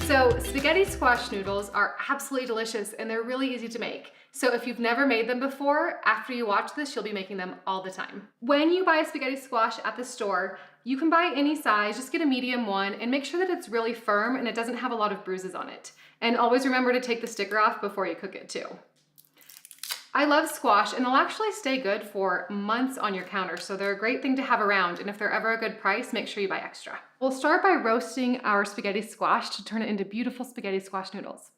So spaghetti squash noodles are absolutely delicious and they're really easy to make. So if you've never made them before, after you watch this, you'll be making them all the time. When you buy a spaghetti squash at the store, you can buy any size, just get a medium one and make sure that it's really firm and it doesn't have a lot of bruises on it. And always remember to take the sticker off before you cook it too. I love squash and they'll actually stay good for months on your counter, so they're a great thing to have around, and if they're ever a good price, make sure you buy extra. We'll start by roasting our spaghetti squash to turn it into beautiful spaghetti squash noodles.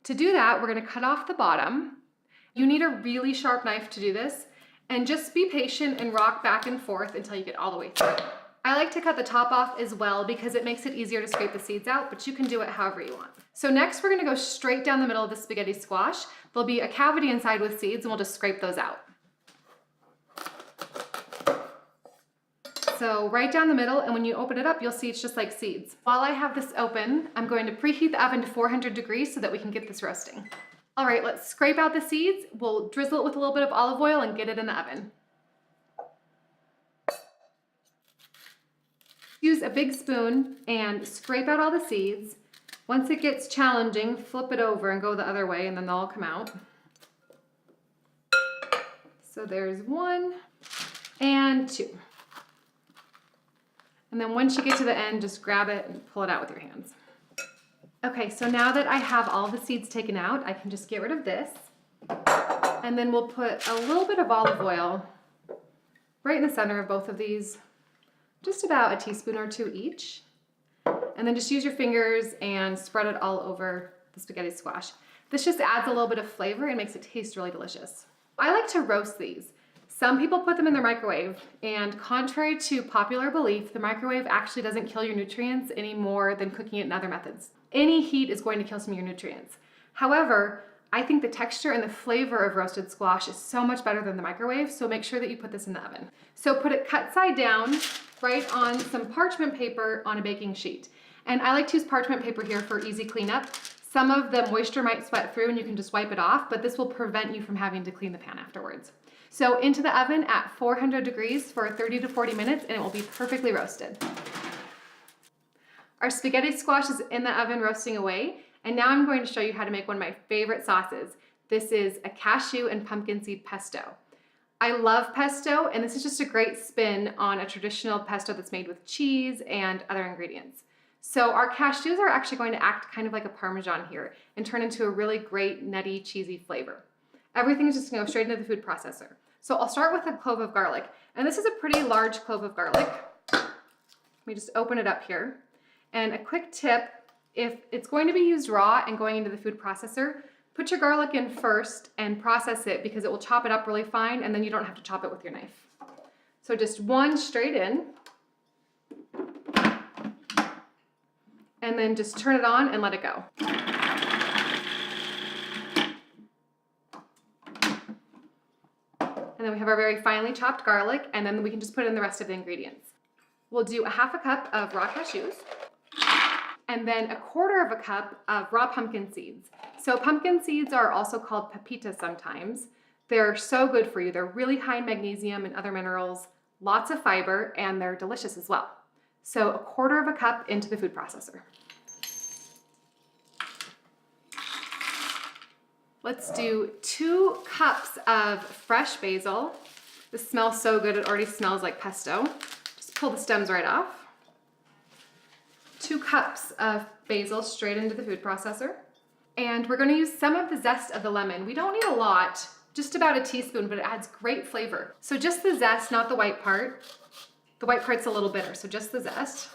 To do that, we're gonna cut off the bottom. You need a really sharp knife to do this, and just be patient and rock back and forth until you get all the way through. I like to cut the top off as well because it makes it easier to scrape the seeds out, but you can do it however you want. So next we're gonna go straight down the middle of the spaghetti squash. There'll be a cavity inside with seeds and we'll just scrape those out. So right down the middle, and when you open it up, you'll see it's just like seeds. While I have this open, I'm going to preheat the oven to 400 degrees so that we can get this roasting. All right, let's scrape out the seeds. We'll drizzle it with a little bit of olive oil and get it in the oven. Use a big spoon and scrape out all the seeds. Once it gets challenging, flip it over and go the other way and then they'll all come out. So there's 1 and 2. And then once you get to the end, just grab it and pull it out with your hands. Okay, so now that I have all the seeds taken out, I can just get rid of this. And then we'll put a little bit of olive oil right in the center of both of these. Just about a teaspoon or 2 each. And then just use your fingers and spread it all over the spaghetti squash. This just adds a little bit of flavor and makes it taste really delicious. I like to roast these. Some people put them in their microwave, and contrary to popular belief, the microwave actually doesn't kill your nutrients any more than cooking it in other methods. Any heat is going to kill some of your nutrients. However, I think the texture and the flavor of roasted squash is so much better than the microwave, so make sure that you put this in the oven. So put it cut side down, right on some parchment paper on a baking sheet. And I like to use parchment paper here for easy cleanup. Some of the moisture might sweat through and you can just wipe it off, but this will prevent you from having to clean the pan afterwards. So into the oven at 400 degrees for 30 to 40 minutes and it will be perfectly roasted. Our spaghetti squash is in the oven roasting away, and now I'm going to show you how to make one of my favorite sauces. This is a cashew and pumpkin seed pesto. I love pesto, and this is just a great spin on a traditional pesto that's made with cheese and other ingredients. So our cashews are actually going to act kind of like a Parmesan here and turn into a really great nutty, cheesy flavor. Everything is just gonna go straight into the food processor. So I'll start with a clove of garlic, and this is a pretty large clove of garlic. Let me just open it up here. And a quick tip, if it's going to be used raw and going into the food processor, put your garlic in first and process it because it will chop it up really fine, and then you don't have to chop it with your knife. So just 1 straight in, and then just turn it on and let it go. And then we have our very finely chopped garlic, and then we can just put in the rest of the ingredients. We'll do a ½ cup of raw cashews, and then a ¼ cup of raw pumpkin seeds. So pumpkin seeds are also called pepitas sometimes. They're so good for you. They're really high in magnesium and other minerals, lots of fiber, and they're delicious as well. So a ¼ cup into the food processor. Let's do 2 cups of fresh basil. This smells so good, it already smells like pesto. Just pull the stems right off. 2 cups of basil straight into the food processor. And we're gonna use some of the zest of the lemon. We don't need a lot, just about a teaspoon, but it adds great flavor. So just the zest, not the white part. The white part's a little bitter, so just the zest.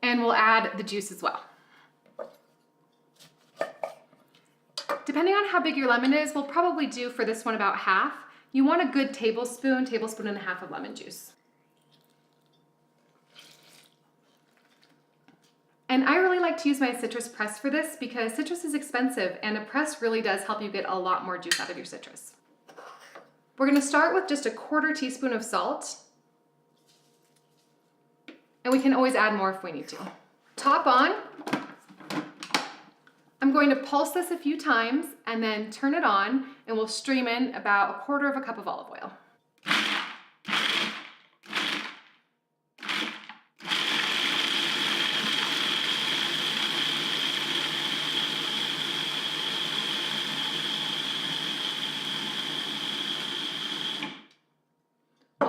And we'll add the juice as well. Depending on how big your lemon is, we'll probably do for this one about half. You want a good tablespoon, tablespoon and a half of lemon juice. And I really like to use my citrus press for this because citrus is expensive and a press really does help you get a lot more juice out of your citrus. We're gonna start with just a ¼ teaspoon of salt. And we can always add more if we need to. Top on. I'm going to pulse this a few times and then turn it on, and we'll stream in about a ¼ cup of olive oil.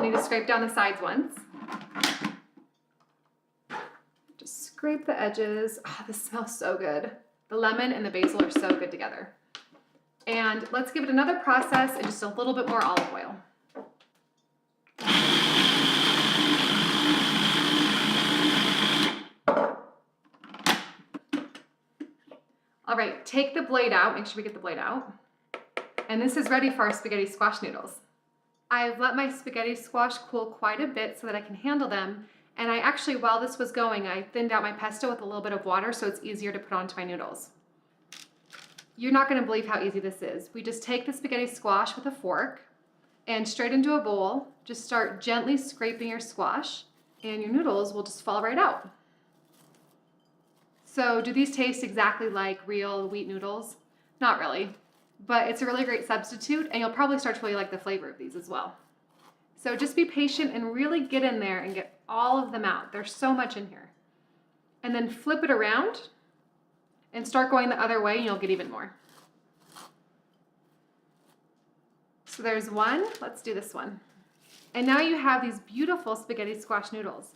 We'll need to scrape down the sides once. Just scrape the edges. Oh, this smells so good. The lemon and the basil are so good together. And let's give it another process and just a little bit more olive oil. All right, take the blade out. Make sure we get the blade out. And this is ready for our spaghetti squash noodles. I've let my spaghetti squash cool quite a bit so that I can handle them. And I actually, while this was going, I thinned out my pesto with a little bit of water so it's easier to put onto my noodles. You're not gonna believe how easy this is. We just take the spaghetti squash with a fork and straight into a bowl. Just start gently scraping your squash and your noodles will just fall right out. So do these taste exactly like real wheat noodles? Not really, but it's a really great substitute and you'll probably start to really like the flavor of these as well. So just be patient and really get in there and get all of them out. There's so much in here. And then flip it around and start going the other way and you'll get even more. So there's one, let's do this one. And now you have these beautiful spaghetti squash noodles.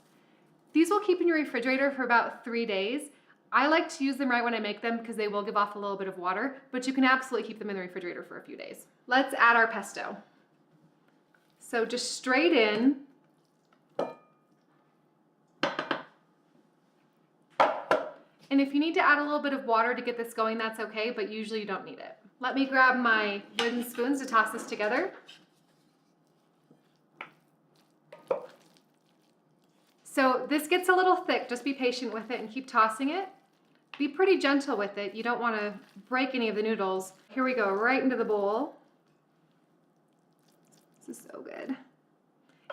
These will keep in your refrigerator for about 3 days. I like to use them right when I make them because they will give off a little bit of water, but you can absolutely keep them in the refrigerator for a few days. Let's add our pesto. So just straight in. And if you need to add a little bit of water to get this going, that's okay, but usually you don't need it. Let me grab my wooden spoons to toss this together. So this gets a little thick, just be patient with it and keep tossing it. Be pretty gentle with it. You don't want to break any of the noodles. Here we go, right into the bowl. This is so good.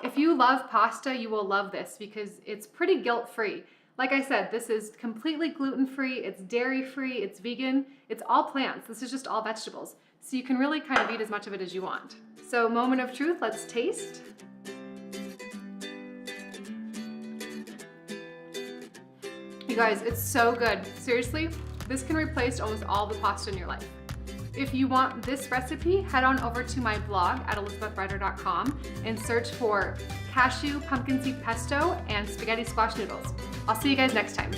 If you love pasta, you will love this because it's pretty guilt-free. Like I said, this is completely gluten-free, it's dairy-free, it's vegan, it's all plants. This is just all vegetables. So you can really kind of eat as much of it as you want. So moment of truth, let's taste. You guys, it's so good. Seriously, this can replace almost all the pasta in your life. If you want this recipe, head on over to my blog at elizabethrider.com and search for cashew pumpkin seed pesto and spaghetti squash noodles. I'll see you guys next time.